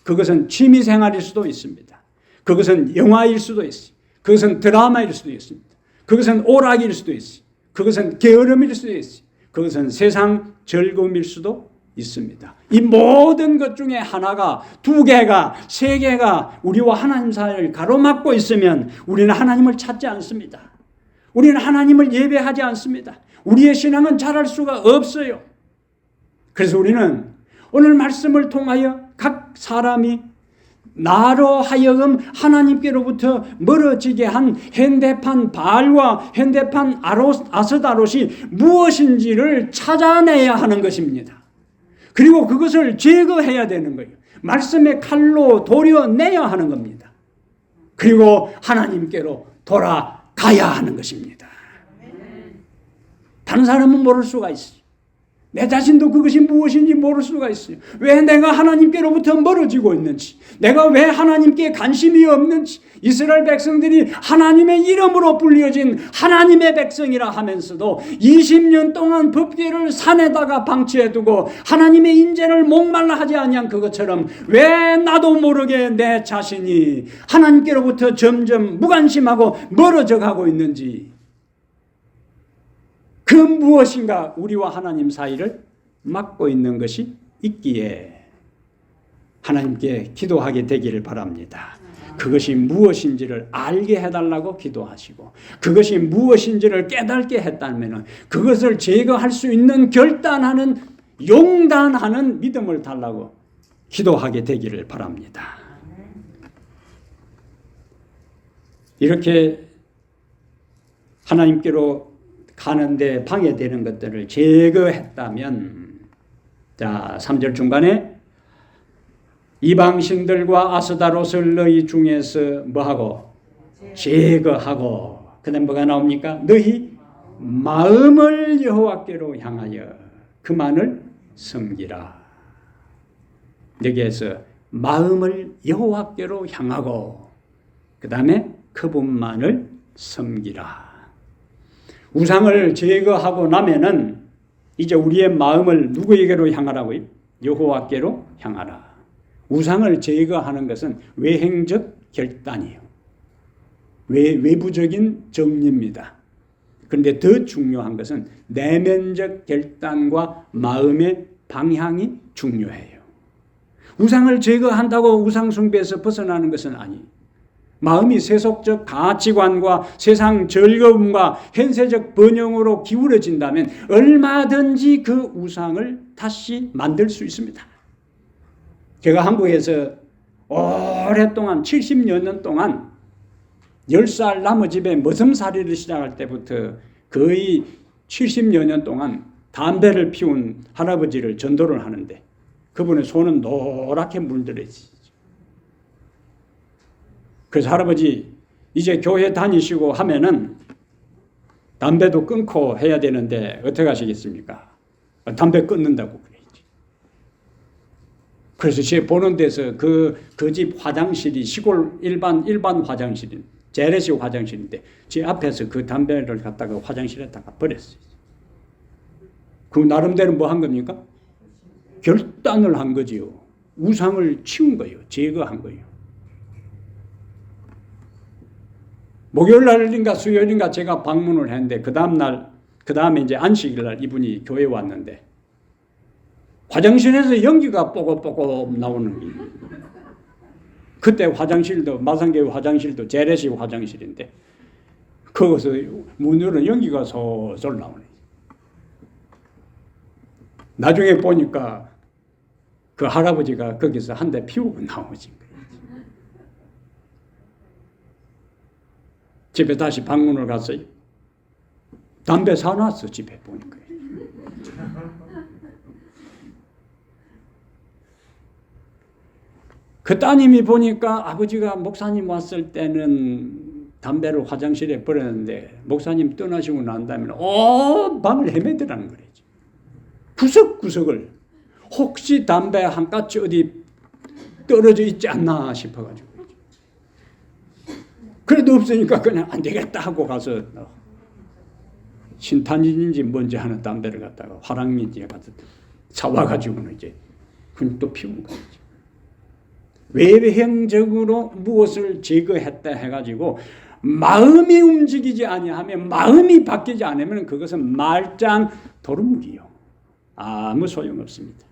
그것은 취미생활일 수도 있습니다. 그것은 영화일 수도 있어요. 그것은 드라마일 수도 있습니다. 그것은 오락일 수도 있어요. 그것은 게으름일 수도 있어요. 그것은 세상 즐거움일 수도 있습니다. 이 모든 것 중에 하나가, 두 개가, 세 개가 우리와 하나님 사이를 가로막고 있으면 우리는 하나님을 찾지 않습니다. 우리는 하나님을 예배하지 않습니다. 우리의 신앙은 자랄 수가 없어요. 그래서 우리는 오늘 말씀을 통하여 각 사람이 나로 하여금 하나님께로부터 멀어지게 한 현대판 바알과 현대판 아스타롯이 무엇인지를 찾아내야 하는 것입니다. 그리고 그것을 제거해야 되는 거예요. 말씀의 칼로 도려내야 하는 겁니다. 그리고 하나님께로 돌아가야 하는 것입니다. 다른 사람은 모를 수가 있어요. 내 자신도 그것이 무엇인지 모를 수가 있어요. 왜 내가 하나님께로부터 멀어지고 있는지, 내가 왜 하나님께 관심이 없는지, 이스라엘 백성들이 하나님의 이름으로 불려진 하나님의 백성이라 하면서도 20년 동안 법궤를 산에다가 방치해두고 하나님의 인재를 목말라 하지 아니한 그것처럼 왜 나도 모르게 내 자신이 하나님께로부터 점점 무관심하고 멀어져 가고 있는지, 그 무엇인가 우리와 하나님 사이를 막고 있는 것이 있기에 하나님께 기도하게 되기를 바랍니다. 그것이 무엇인지를 알게 해달라고 기도하시고, 그것이 무엇인지를 깨닫게 했다면 그것을 제거할 수 있는 결단하는, 용단하는 믿음을 달라고 기도하게 되기를 바랍니다. 이렇게 하나님께로 가는데 방해되는 것들을 제거했다면, 자 3절 중간에 이방신들과 아스다롯을 너희 중에서 뭐하고? 제거하고, 그 다음 뭐가 나옵니까? 너희 마음을 여호와께로 향하여 그만을 섬기라. 여기에서 마음을 여호와께로 향하고 그 다음에 그분만을 섬기라. 우상을 제거하고 나면은 이제 우리의 마음을 누구에게로 향하라고요? 여호와께로 향하라. 우상을 제거하는 것은 외행적 결단이에요. 외부적인 정리입니다. 그런데 더 중요한 것은 내면적 결단과 마음의 방향이 중요해요. 우상을 제거한다고 우상 숭배에서 벗어나는 것은 아니에요. 마음이 세속적 가치관과 세상 즐거움과 현세적 번영으로 기울어진다면 얼마든지 그 우상을 다시 만들 수 있습니다. 제가 한국에서 오랫동안 70여 년 동안 10살 남의 집에 머슴살이를 시작할 때부터 거의 70여 년 동안 담배를 피운 할아버지를 전도를 하는데 그분의 손은 노랗게 물들어 있어요. 그래서 할아버지 이제 교회 다니시고 하면은 담배도 끊고 해야 되는데 어떻게 하시겠습니까? 담배 끊는다고 그래야지. 그래서 제 보는 데서 그 집 화장실이 시골 일반 화장실인 재래식 화장실인데 제 앞에서 그 담배를 갖다가 화장실에다가 버렸어요. 그 나름대로 뭐 한 겁니까? 결단을 한 거지요. 우상을 치운 거예요. 제거한 거예요. 목요일 날인가 수요일인가 제가 방문을 했는데 그 다음에 이제 안식일 날 이분이 교회에 왔는데 화장실에서 연기가 뽀글뽀글 나오는 거예요. 그때 화장실도 마산교회 화장실도 재래식 화장실인데 거기서 문으로 연기가 솔솔 나오네. 나중에 보니까 그 할아버지가 거기서 한 대 피우고 나오신 거예요. 집에 다시 방문을 갔어요. 담배 사놨어 집에 보니까. 그 따님이 보니까 아버지가 목사님 왔을 때는 담배를 화장실에 버렸는데 목사님 떠나시고 난 다음에 방을 헤매더라는 거예요. 구석구석을 혹시 담배 한 가지 어디 떨어져 있지 않나 싶어가지고. 그래도 없으니까 그냥 안 되겠다 하고 가서 신탄인지 뭔지 하는 담배를 갖다가 화랑민지에 가서 사와가지고는 이제 그냥 또 피운 거죠. 외형적으로 무엇을 제거했다 해가지고 마음이 움직이지 아니하면 마음이 바뀌지 않으면 그것은 말짱 도루묵이요. 아무 소용없습니다.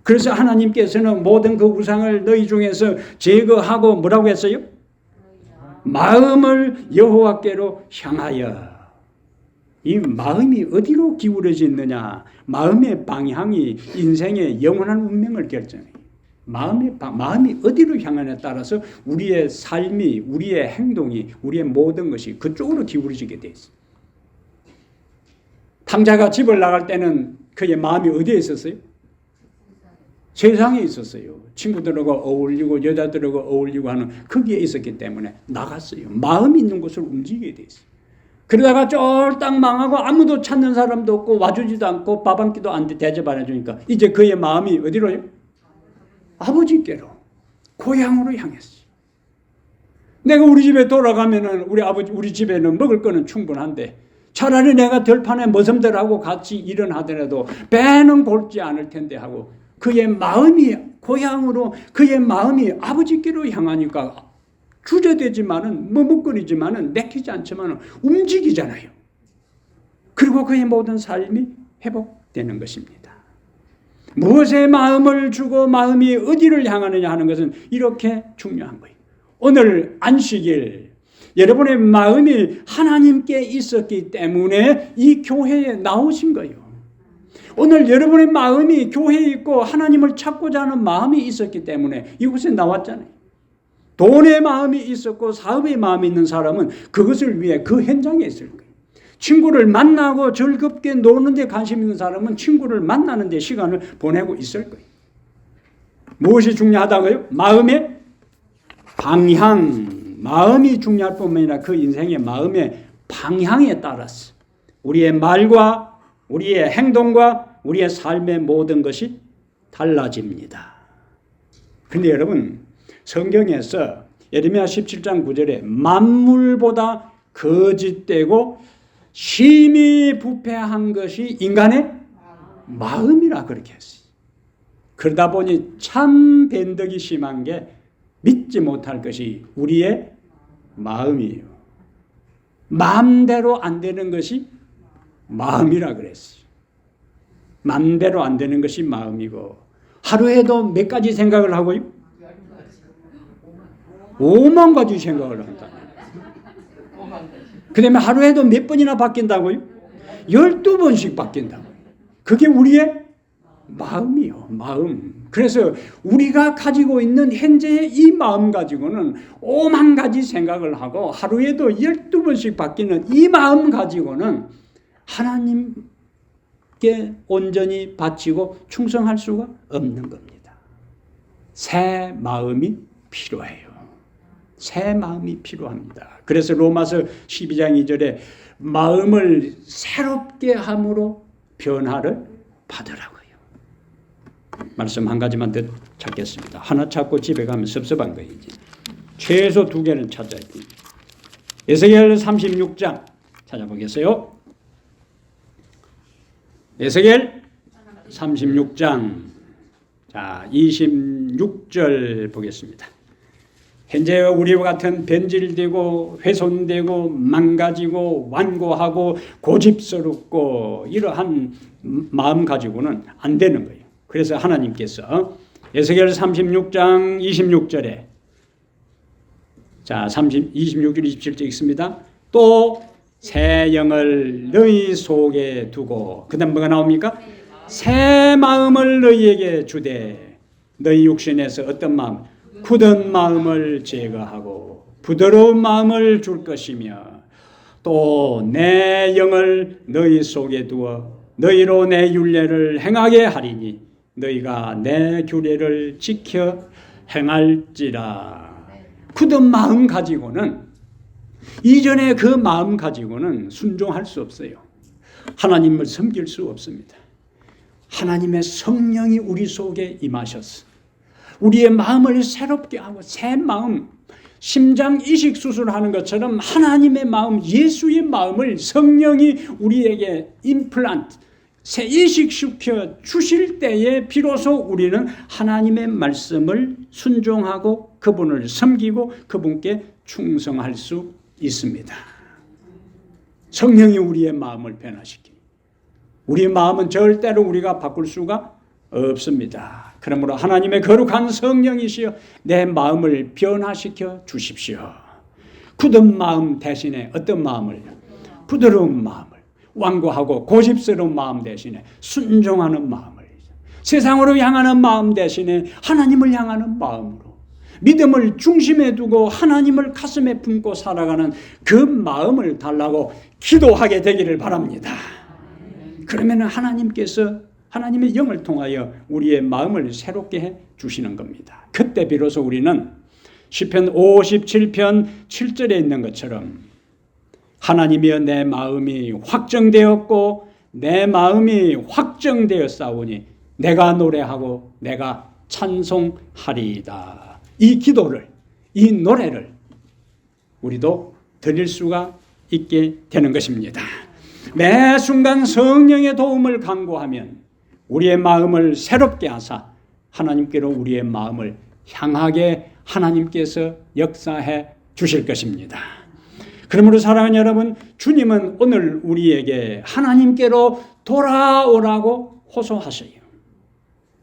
그래서 하나님께서는 모든 그 우상을 너희 중에서 제거하고 뭐라고 했어요? 마음을 여호와께로 향하여. 이 마음이 어디로 기울어져 있느냐? 마음의 방향이 인생의 영원한 운명을 결정해요. 마음이 어디로 향하냐에 따라서 우리의 삶이, 우리의 행동이, 우리의 모든 것이 그쪽으로 기울어지게 돼 있어요. 탕자가 집을 나갈 때는 그의 마음이 어디에 있었어요? 세상에 있었어요. 친구들하고 어울리고 여자들하고 어울리고 하는 거기에 있었기 때문에 나갔어요. 마음이 있는 곳을 움직이게 돼 있어요. 그러다가 쫄딱 망하고 아무도 찾는 사람도 없고 와주지도 않고 밥 한 끼도 안 대접 안 해주니까 이제 그의 마음이 어디로요? 아버지께로, 고향으로 향했어요. 내가 우리 집에 돌아가면은 우리 집에는 먹을 거는 충분한데 차라리 내가 들판에 머슴들하고 같이 일은 하더라도 배는 골지 않을 텐데 하고 그의 마음이 고향으로, 그의 마음이 아버지께로 향하니까 주저되지만은 머뭇거리지만은 내키지 않지만은 움직이잖아요. 그리고 그의 모든 삶이 회복되는 것입니다. 무엇에 마음을 주고 마음이 어디를 향하느냐 하는 것은 이렇게 중요한 거예요. 오늘 안식일 여러분의 마음이 하나님께 있었기 때문에 이 교회에 나오신 거예요. 오늘 여러분의 마음이 교회에 있고 하나님을 찾고자 하는 마음이 있었기 때문에 이곳에 나왔잖아요. 돈의 마음이 있었고 사업의 마음이 있는 사람은 그것을 위해 그 현장에 있을 거예요. 친구를 만나고 즐겁게 노는 데 관심 있는 사람은 친구를 만나는 데 시간을 보내고 있을 거예요. 무엇이 중요하다고요? 마음의 방향. 마음이 중요할 뿐만 아니라 그 인생의 마음의 방향에 따라서 우리의 말과 우리의 행동과 우리의 삶의 모든 것이 달라집니다. 그런데 여러분, 성경에서 예레미야 17장 9절에 만물보다 거짓되고 심히 부패한 것이 인간의 마음이라 그렇게 했어요. 그러다 보니 참 변덕이 심한 게 믿지 못할 것이 우리의 마음이에요. 마음대로 안 되는 것이 마음이라 그랬어요. 마음대로 안 되는 것이 마음이고 하루에도 몇 가지 생각을 하고요? 5만 가지 생각을 한다. 그 다음에 하루에도 몇 번이나 바뀐다고요? 12번씩 바뀐다고요. 그게 우리의 마음이요. 마음. 그래서 우리가 가지고 있는 현재의 이 마음 가지고는 5만 가지 생각을 하고 하루에도 12번씩 바뀌는 이 마음 가지고는 하나님께 온전히 바치고 충성할 수가 없는 겁니다. 새 마음이 필요해요. 새 마음이 필요합니다. 그래서 로마서 12장 2절에 마음을 새롭게 함으로 변화를 받으라고요. 말씀 한 가지만 더 찾겠습니다. 하나 찾고 집에 가면 섭섭한 거예요. 이제. 최소 2개는 찾아야 됩니다. 에스겔 36장 찾아보겠어요. 에스겔 36장 자 26절 보겠습니다. 현재 우리와 같은 변질되고 훼손되고 망가지고 완고하고 고집스럽고 이러한 마음 가지고는 안 되는 거예요. 그래서 하나님께서 에스겔 36장 26절에 자 26절 27절 읽습니다. 또 새 영을 너희 속에 두고 그 다음 뭐가 나옵니까? 새 마음을 너희에게 주되 너희 육신에서 어떤 마음? 굳은 마음을 제거하고 부드러운 마음을 줄 것이며 또 내 영을 너희 속에 두어 너희로 내 율례를 행하게 하리니 너희가 내 규례를 지켜 행할지라. 굳은 마음 가지고는 이전에 그 마음 가지고는 순종할 수 없어요. 하나님을 섬길 수 없습니다. 하나님의 성령이 우리 속에 임하셔서 우리의 마음을 새롭게 하고 새 마음, 심장 이식 수술하는 것처럼 하나님의 마음, 예수의 마음을 성령이 우리에게 임플란트, 새 이식시켜 주실 때에 비로소 우리는 하나님의 말씀을 순종하고 그분을 섬기고 그분께 충성할 수 있습니다. 성령이 우리의 마음을 변화시키니 우리의 마음은 절대로 우리가 바꿀 수가 없습니다. 그러므로 하나님의 거룩한 성령이시여 내 마음을 변화시켜 주십시오. 굳은 마음 대신에 어떤 마음을? 부드러운 마음을, 완고하고 고집스러운 마음 대신에 순종하는 마음을, 세상으로 향하는 마음 대신에 하나님을 향하는 마음으로 믿음을 중심에 두고 하나님을 가슴에 품고 살아가는 그 마음을 달라고 기도하게 되기를 바랍니다. 그러면 하나님께서 하나님의 영을 통하여 우리의 마음을 새롭게 해 주시는 겁니다. 그때 비로소 우리는 시편 57편 7절에 있는 것처럼 하나님이여 내 마음이 확정되었고 내 마음이 확정되었사오니 내가 노래하고 내가 찬송하리이다. 이 기도를, 이 노래를 우리도 드릴 수가 있게 되는 것입니다. 매 순간 성령의 도움을 간구하면 우리의 마음을 새롭게 하사 하나님께로 우리의 마음을 향하게 하나님께서 역사해 주실 것입니다. 그러므로 사랑하는 여러분, 주님은 오늘 우리에게 하나님께로 돌아오라고 호소하셔요.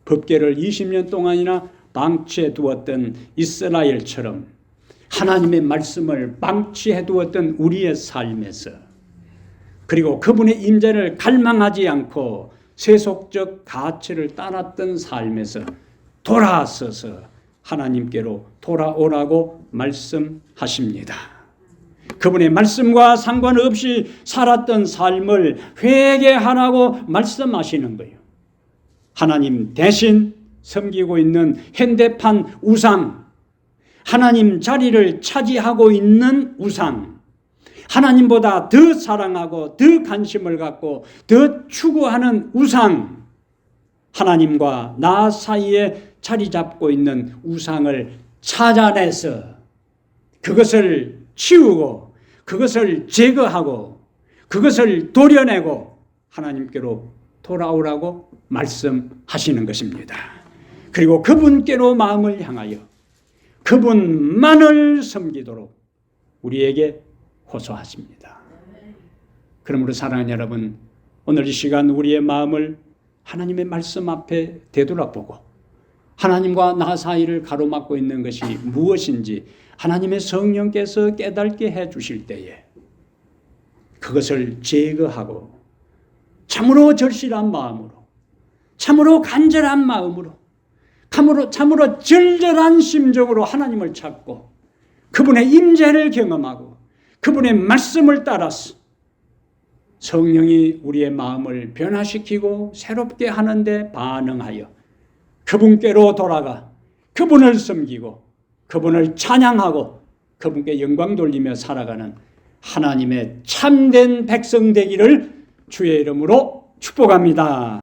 법궤를 20년 동안이나 방치해 두었던 이스라엘처럼 하나님의 말씀을 방치해 두었던 우리의 삶에서, 그리고 그분의 임재를 갈망하지 않고 세속적 가치를 따랐던 삶에서 돌아서서 하나님께로 돌아오라고 말씀하십니다. 그분의 말씀과 상관없이 살았던 삶을 회개하라고 말씀하시는 거예요. 하나님 대신 섬기고 있는 현대판 우상, 하나님 자리를 차지하고 있는 우상, 하나님보다 더 사랑하고 더 관심을 갖고 더 추구하는 우상, 하나님과 나 사이에 자리 잡고 있는 우상을 찾아내서 그것을 치우고 그것을 제거하고 그것을 도려내고 하나님께로 돌아오라고 말씀하시는 것입니다. 그리고 그분께로 마음을 향하여 그분만을 섬기도록 우리에게 호소하십니다. 그러므로 사랑하는 여러분, 오늘 이 시간 우리의 마음을 하나님의 말씀 앞에 되돌아보고 하나님과 나 사이를 가로막고 있는 것이 무엇인지 하나님의 성령께서 깨닫게 해 주실 때에 그것을 제거하고 참으로 절실한 마음으로, 참으로 간절한 마음으로, 참으로 절절한 심정으로 하나님을 찾고 그분의 임재를 경험하고 그분의 말씀을 따라서 성령이 우리의 마음을 변화시키고 새롭게 하는데 반응하여 그분께로 돌아가 그분을 섬기고 그분을 찬양하고 그분께 영광 돌리며 살아가는 하나님의 참된 백성 되기를 주의 이름으로 축복합니다.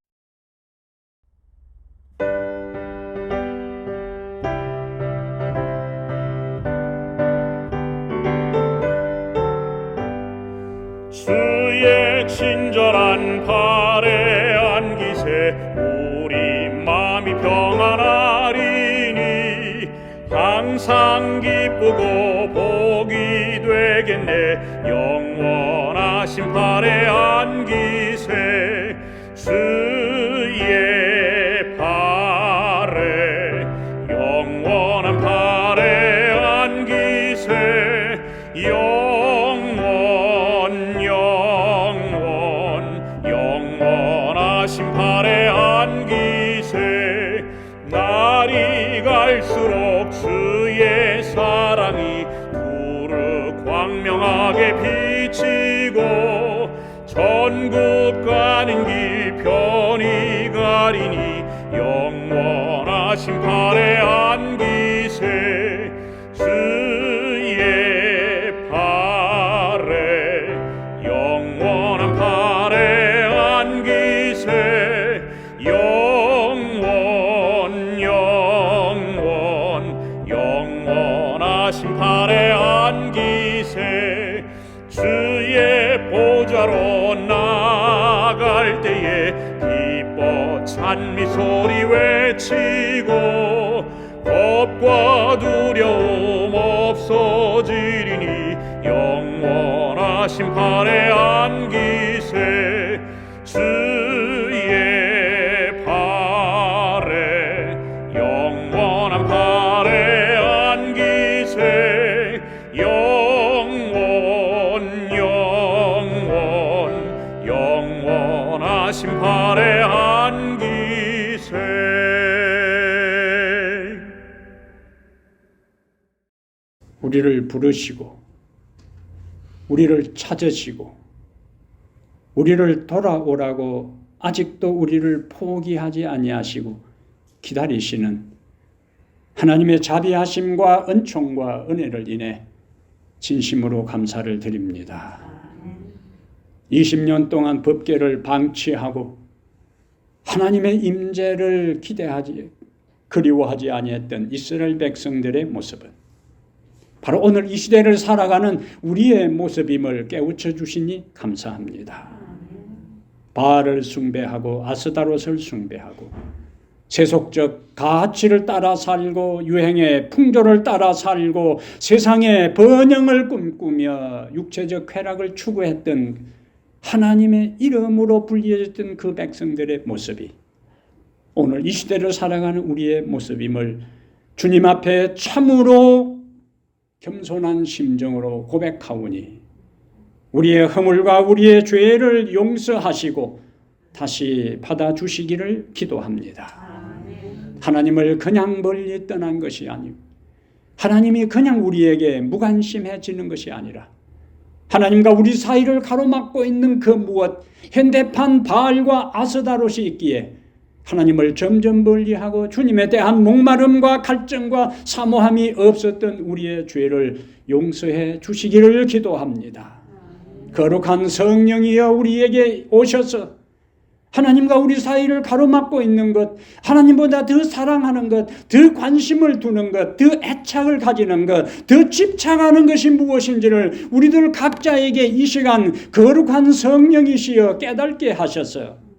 주의 친절한 발에 안기세 우리 마음이 평안하리니 항상 기쁘고 복이 되겠네. 영원하신 발에 안기세 주의 발에 영원한 발에 안기세 영원하신 발에 안기세 날이 갈수록 주의 사랑이 두루 광명하게 비치고 천국 가는 길 편히 가리니 영원하신 발에 안기세 주의 발에 영원한 발에 안기세 영원하신 발에 안기세 주의 보좌로 나갈 때에 기뻐 찬미 소리 외치고 겁과 두려움 없어지리니 영원하신 발에 안기세 주의 발에 영원한 발에 안기세 영원하신 발에 안기세 우리를 부르시고 우리를 찾으시고 우리를 돌아오라고 아직도 우리를 포기하지 아니하시고 기다리시는 하나님의 자비하심과 은총과 은혜를 인해 진심으로 감사를 드립니다. 20년 동안 법궤를 방치하고 하나님의 임재를 그리워하지 아니했던 이스라엘 백성들의 모습은 바로 오늘 이 시대를 살아가는 우리의 모습임을 깨우쳐 주시니 감사합니다. 바알을 숭배하고 아스다롯을 숭배하고 세속적 가치를 따라 살고 유행의 풍조를 따라 살고 세상의 번영을 꿈꾸며 육체적 쾌락을 추구했던 하나님의 이름으로 불리어졌던 그 백성들의 모습이 오늘 이 시대를 살아가는 우리의 모습임을 주님 앞에 참으로 겸손한 심정으로 고백하오니 우리의 허물과 우리의 죄를 용서하시고 다시 받아주시기를 기도합니다. 하나님을 그냥 멀리 떠난 것이 아니고 하나님이 그냥 우리에게 무관심해지는 것이 아니라 하나님과 우리 사이를 가로막고 있는 그 무엇 현대판 바알과 아스다롯이 있기에 하나님을 점점 멀리하고 주님에 대한 목마름과 갈증과 사모함이 없었던 우리의 죄를 용서해 주시기를 기도합니다. 거룩한 성령이여 우리에게 오셔서 하나님과 우리 사이를 가로막고 있는 것, 하나님보다 더 사랑하는 것, 더 관심을 두는 것, 더 애착을 가지는 것, 더 집착하는 것이 무엇인지를 우리들 각자에게 이 시간 거룩한 성령이시여 깨닫게 하셨어요.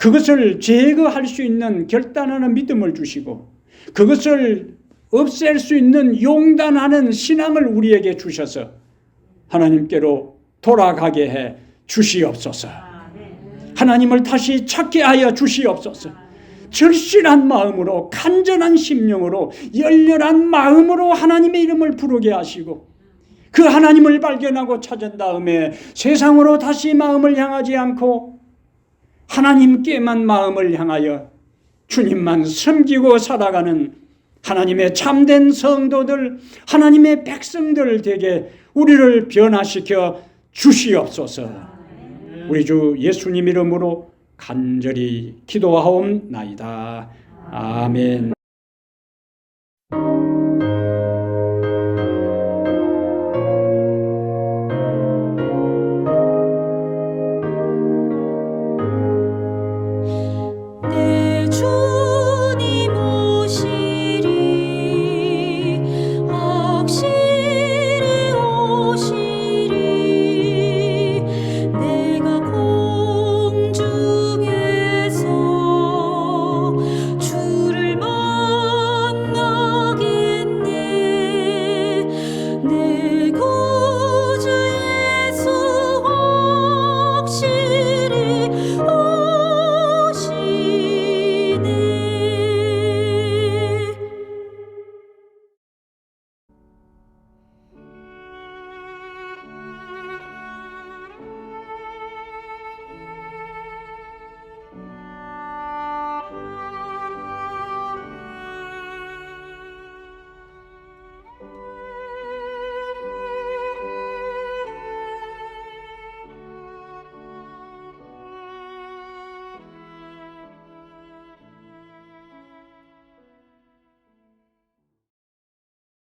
그것을 제거할 수 있는 결단하는 믿음을 주시고 그것을 없앨 수 있는 용단하는 신앙을 우리에게 주셔서 하나님께로 돌아가게 해 주시옵소서. 하나님을 다시 찾게 하여 주시옵소서. 절실한 마음으로 간절한 심령으로 열렬한 마음으로 하나님의 이름을 부르게 하시고 그 하나님을 발견하고 찾은 다음에 세상으로 다시 마음을 향하지 않고 하나님께만 마음을 향하여 주님만 섬기고 살아가는 하나님의 참된 성도들, 하나님의 백성들 되게 우리를 변화시켜 주시옵소서. 우리 주 예수님 이름으로 간절히 기도하옵나이다. 아멘.